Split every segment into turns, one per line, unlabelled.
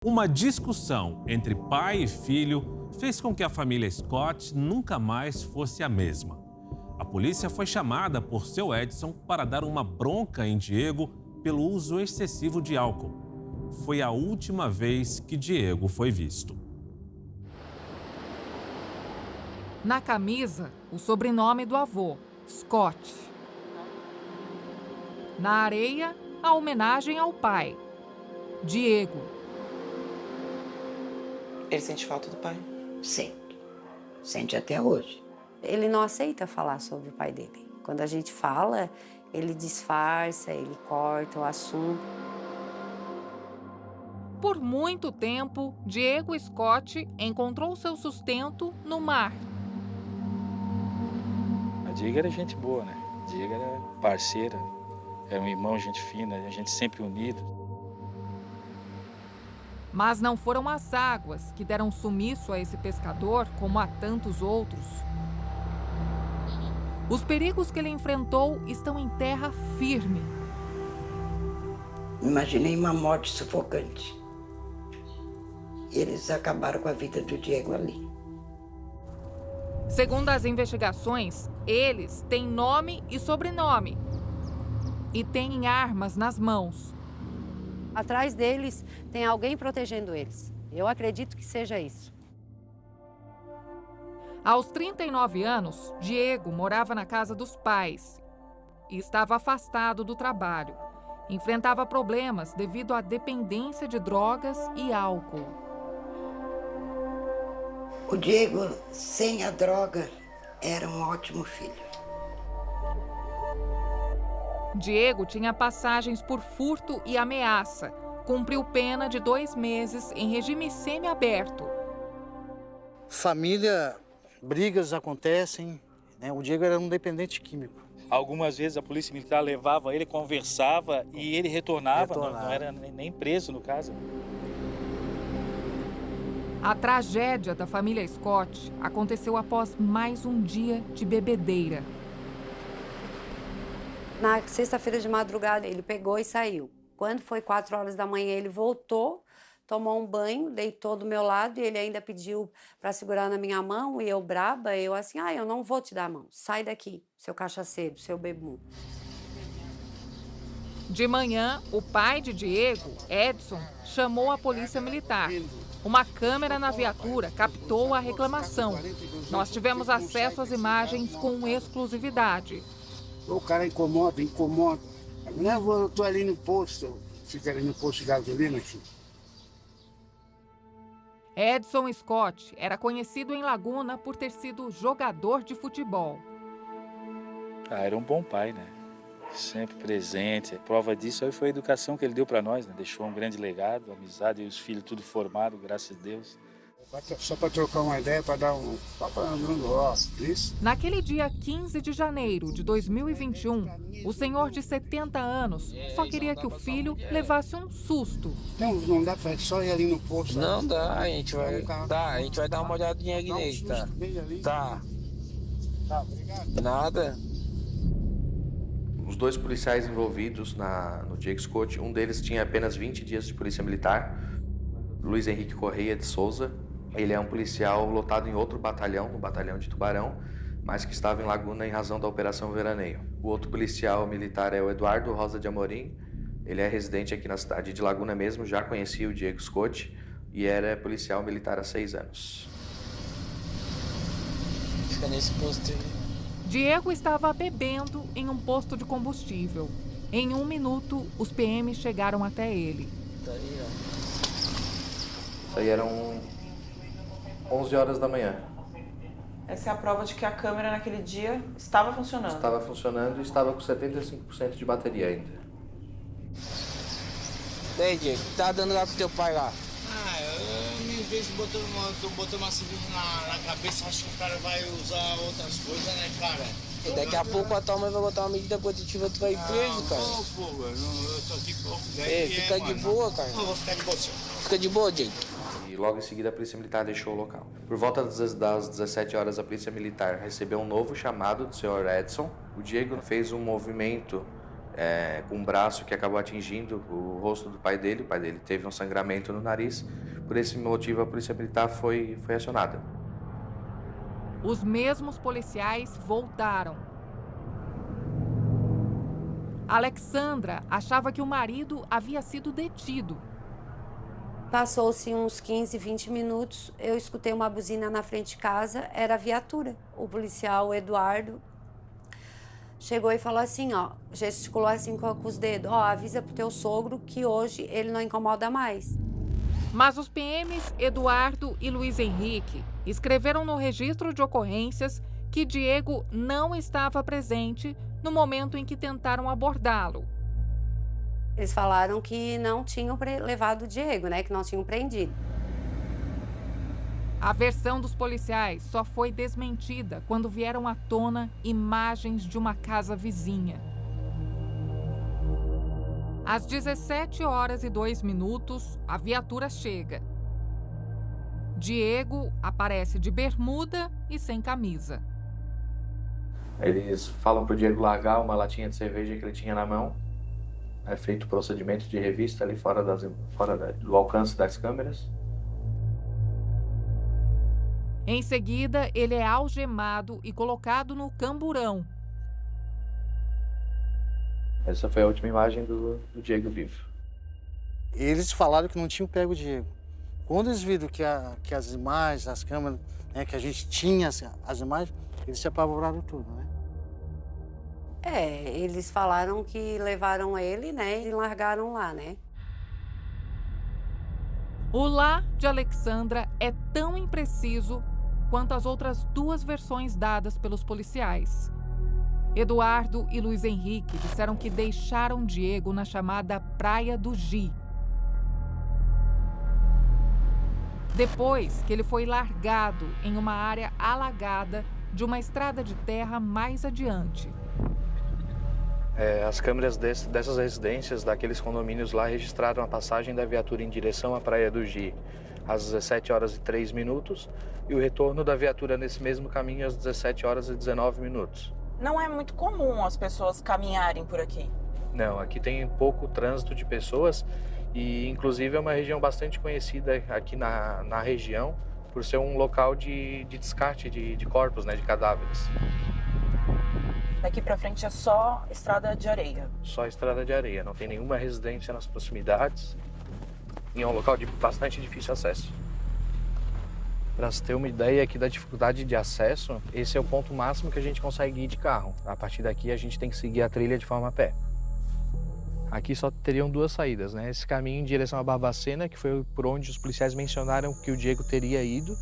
Uma discussão entre pai e filho fez com que a família Scott nunca mais fosse a mesma. A polícia foi chamada por seu Edson para dar uma bronca em Diego pelo uso excessivo de álcool. Foi a última vez que Diego foi visto.
Na camisa, o sobrenome do avô, Scott. Na areia, a homenagem ao pai, Diego.
Ele sente falta do pai?
Sente. Sente até hoje.
Ele não aceita falar sobre o pai dele. Quando a gente fala, ele disfarça, ele corta o assunto.
Por muito tempo, Diego Scott encontrou seu sustento no mar.
A Diego era gente boa, né? A Diego era parceira, era um irmão, gente fina, a gente sempre unido.
Mas não foram as águas que deram sumiço a esse pescador, como a tantos outros. Os perigos que ele enfrentou estão em terra firme.
Imaginei uma morte sufocante. E eles acabaram com a vida do Diego ali.
Segundo as investigações, eles têm nome e sobrenome. E têm armas nas mãos.
Atrás deles tem alguém protegendo eles. Eu acredito que seja isso.
Aos 39 anos, Diego morava na casa dos pais e estava afastado do trabalho. Enfrentava problemas devido à dependência de drogas e álcool.
O Diego, sem a droga, era um ótimo filho.
Diego tinha passagens por furto e ameaça. Cumpriu pena de 2 meses em regime semiaberto.
Família, brigas acontecem, né? O Diego era um dependente químico.
Algumas vezes a polícia militar levava ele, conversava e ele retornava. Não era nem preso no caso.
A tragédia da família Scott aconteceu após mais um dia de bebedeira.
Na sexta-feira de madrugada, ele pegou e saiu. Quando foi 4 horas da manhã, ele voltou, tomou um banho, deitou do meu lado e ele ainda pediu para segurar na minha mão. E eu braba, eu assim, eu não vou te dar a mão. Sai daqui, seu cachaceiro, seu bebum.
De manhã, o pai de Diego, Edson, chamou a polícia militar. Uma câmera na viatura captou a reclamação. Nós tivemos acesso às imagens com exclusividade.
O cara incomoda. Não, eu tô ali no posto, fica ali no posto de gasolina aqui.
Edson Scott era conhecido em Laguna por ter sido jogador de futebol.
Era um bom pai, né? Sempre presente. Prova disso aí foi a educação que ele deu para nós, né? Deixou um grande legado, amizade e os filhos tudo formado, graças a Deus.
Só para trocar uma ideia, para dar um... isso.
Naquele dia 15 de janeiro de 2021, o senhor de 70 anos só queria que o filho levasse um susto.
Não dá para só ir ali no posto.
Não dá, a gente vai dar uma olhadinha ali nele, tá? Tá.
Tá, obrigado.
Nada.
Os 2 policiais envolvidos no Diego Scott, um deles tinha apenas 20 dias de polícia militar, Luiz Henrique Correia de Souza. Ele é um policial lotado em outro batalhão, no batalhão de Tubarão, mas que estava em Laguna em razão da Operação Veraneio. O outro policial militar é o Eduardo Rosa de Amorim. Ele é residente aqui na cidade de Laguna mesmo, já conhecia o Diego Scott e era policial militar há 6 anos.
Fica nesse posto aí.
Diego estava bebendo em um posto de combustível. Em 1 minuto, os PMs chegaram até ele.
Tá aí, ó.
Isso aí eram 11 horas da manhã.
Essa é a prova de que a câmera naquele dia estava funcionando.
Estava funcionando e estava com 75% de bateria ainda.
E aí, Diego, o que tá dando lá pro teu pai lá?
Eu me vejo botando uma cerveja na cabeça, acho que o cara vai usar outras coisas, né, cara?
E daqui a pouco a tua mãe vai botar uma medida protetiva, tu vai ir preso, cara.
Eu tô aqui pouco.
Fica de boa, cara.
Não, vou ficar de boa, senhor.
Fica de boa, Diego.
E logo em seguida a polícia militar deixou o local. Por volta das 17 horas, a polícia militar recebeu um novo chamado do senhor Edson. O Diego fez um movimento com um braço que acabou atingindo o rosto do pai dele. O pai dele teve um sangramento no nariz. Por esse motivo, a Polícia Militar foi acionada.
Os mesmos policiais voltaram. Alexandra achava que o marido havia sido detido.
Passou-se uns 15, 20 minutos, eu escutei uma buzina na frente de casa, era a viatura. O policial Eduardo chegou e falou assim, ó, gesticulou assim com os dedos, ó, avisa pro teu sogro que hoje ele não incomoda mais.
Mas os PMs Eduardo e Luiz Henrique escreveram no registro de ocorrências que Diego não estava presente no momento em que tentaram abordá-lo.
Eles falaram que não tinham levado o Diego, né, que não tinham prendido.
A versão dos policiais só foi desmentida quando vieram à tona imagens de uma casa vizinha. Às 17h02, a viatura chega. Diego aparece de bermuda e sem camisa.
Eles falam pro Diego largar uma latinha de cerveja que ele tinha na mão. É feito o procedimento de revista ali fora do alcance das câmeras.
Em seguida, ele é algemado e colocado no camburão.
Essa foi a última imagem do Diego vivo.
Eles falaram que não tinham pego o Diego. Quando eles viram que as imagens, as câmeras, né, que a gente tinha as imagens, eles se apavoraram tudo, né?
Eles falaram que levaram ele, né, e largaram lá, né?
O lá de Alexandra é tão impreciso quanto as outras duas versões dadas pelos policiais. Eduardo e Luiz Henrique disseram que deixaram Diego na chamada Praia do Gi. Depois que ele foi largado em uma área alagada de uma estrada de terra mais adiante.
As câmeras dessas residências, daqueles condomínios lá, registraram a passagem da viatura em direção à Praia do Gi às 17h03 e o retorno da viatura nesse mesmo caminho às 17h19.
Não é muito comum as pessoas caminharem por aqui.
Não, aqui tem pouco trânsito de pessoas e, inclusive, é uma região bastante conhecida aqui na região por ser um local de descarte de corpos, né, de cadáveres.
Daqui pra frente é só estrada de areia.
Só estrada de areia, não tem nenhuma residência nas proximidades e é um local de bastante difícil acesso. Para você ter uma ideia aqui da dificuldade de acesso, esse é o ponto máximo que a gente consegue ir de carro. A partir daqui a gente tem que seguir a trilha de forma a pé. Aqui só teriam duas saídas, né? Esse caminho em direção à Barbacena, que foi por onde os policiais mencionaram que o Diego teria ido,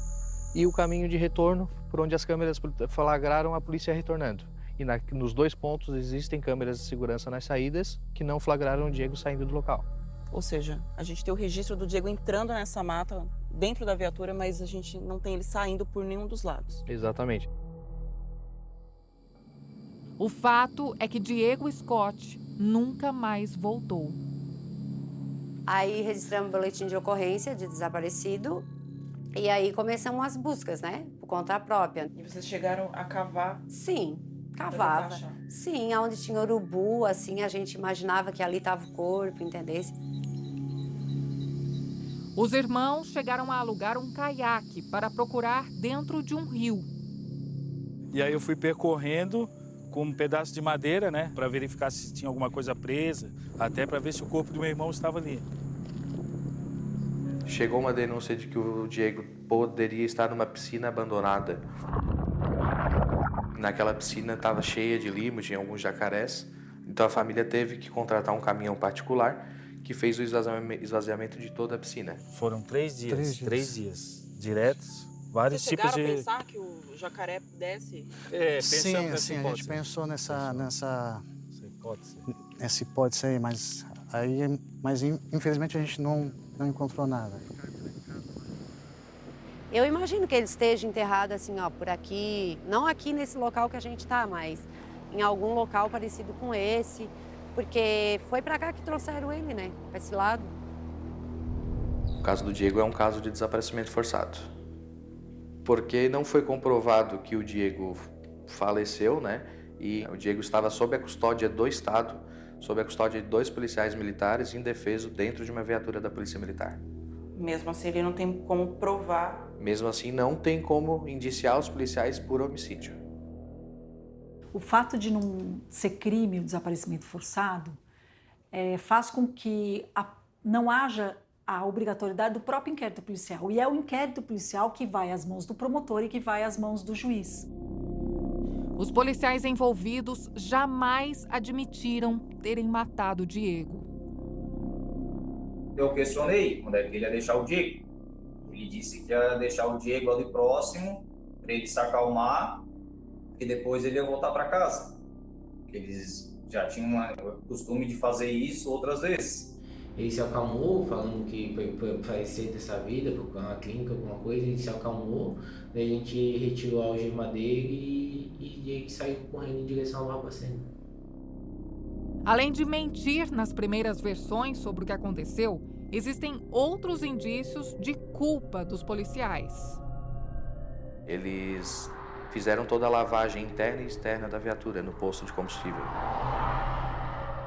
e o caminho de retorno, por onde as câmeras flagraram a polícia retornando. E nos dois pontos existem câmeras de segurança nas saídas que não flagraram o Diego saindo do local.
Ou seja, a gente tem o registro do Diego entrando nessa mata dentro da viatura, mas a gente não tem ele saindo por nenhum dos lados.
Exatamente.
O fato é que Diego Scott nunca mais voltou.
Aí registramos o boletim de ocorrência de desaparecido e aí começamos as buscas, né? Por conta própria.
E vocês chegaram a cavar?
Sim, cavava. Sim, onde tinha urubu, assim, a gente imaginava que ali estava o corpo, entendesse?
Os irmãos chegaram a alugar um caiaque para procurar dentro de um rio.
E aí eu fui percorrendo com um pedaço de madeira, né, para verificar se tinha alguma coisa presa, até para ver se o corpo do meu irmão estava ali.
Chegou uma denúncia de que o Diego poderia estar numa piscina abandonada. Naquela piscina estava cheia de limo, tinha alguns jacarés. Então a família teve que contratar um caminhão particular que fez o esvaziamento de toda a piscina.
Foram 3 dias. 3 dias diretos, vários
Vocês
tipos de...
chegaram a pensar que o jacaré desce?
Sim, a gente pensou nessa hipótese aí, mas infelizmente a gente não encontrou nada.
Eu imagino que ele esteja enterrado assim, ó, por aqui, não aqui nesse local que a gente tá, mas em algum local parecido com esse, porque foi pra cá que trouxeram ele, né, pra esse lado.
O caso do Diego é um caso de desaparecimento forçado. Porque não foi comprovado que o Diego faleceu, né, e o Diego estava sob a custódia do Estado sob a custódia de 2 policiais militares indefesos dentro de uma viatura da Polícia Militar.
Mesmo assim, ele não tem como provar.
Mesmo assim, não tem como indiciar os policiais por homicídio.
O fato de não ser crime o desaparecimento forçado faz com que não haja a obrigatoriedade do próprio inquérito policial. E é o inquérito policial que vai às mãos do promotor e que vai às mãos do juiz.
Os policiais envolvidos jamais admitiram terem matado o Diego.
Eu questionei quando é que ele ia deixar o Diego. Ele disse que ia deixar o Diego ali próximo, para ele se acalmar, e depois ele ia voltar para casa. Eles já tinham o costume de fazer isso outras vezes.
Ele se acalmou, falando que foi falecer dessa vida, procurar uma clínica, alguma coisa, ele se acalmou, daí a gente retirou a algema dele e ele saiu correndo em direção ao Barbacena.
Além de mentir nas primeiras versões sobre o que aconteceu, existem outros indícios de culpa dos policiais.
Eles fizeram toda a lavagem interna e externa da viatura no posto de combustível.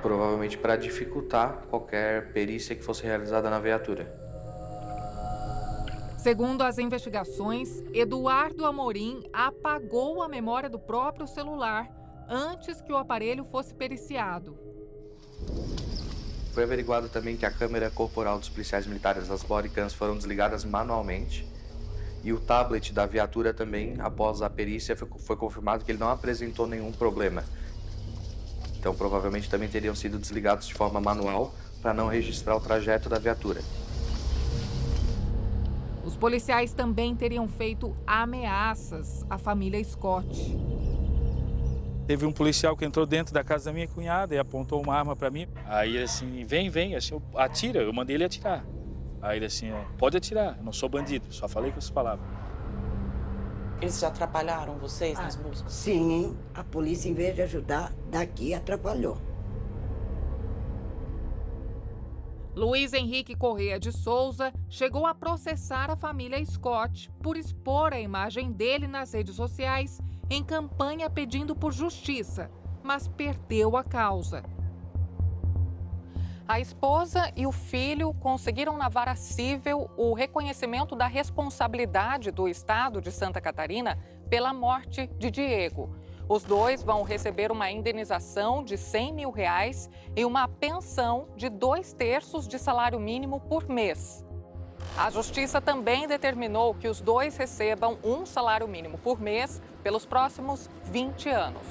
Provavelmente para dificultar qualquer perícia que fosse realizada na viatura.
Segundo as investigações, Eduardo Amorim apagou a memória do próprio celular antes que o aparelho fosse periciado.
Foi averiguado também que a câmera corporal dos policiais militares das bodycams foram desligadas manualmente. E o tablet da viatura também, após a perícia, foi confirmado que ele não apresentou nenhum problema. Então, provavelmente também teriam sido desligados de forma manual para não registrar o trajeto da viatura.
Os policiais também teriam feito ameaças à família Scott.
Teve um policial que entrou dentro da casa da minha cunhada e apontou uma arma para mim. Aí ele assim, vem, assim, atira, eu mandei ele atirar. Aí ele assim, pode atirar, eu não sou bandido, só falei com essas palavras.
Eles já atrapalharam vocês nas buscas?
Sim, a polícia, em vez de ajudar, daqui atrapalhou.
Luiz Henrique Correia de Souza chegou a processar a família Scott por expor a imagem dele nas redes sociais em campanha pedindo por justiça, mas perdeu a causa. A esposa e o filho conseguiram na vara civil o reconhecimento da responsabilidade do estado de Santa Catarina pela morte de Diego. Os dois vão receber uma indenização de R$100 mil e uma pensão de 2/3 de salário mínimo por mês. A justiça também determinou que os dois recebam um salário mínimo por mês pelos próximos 20 anos.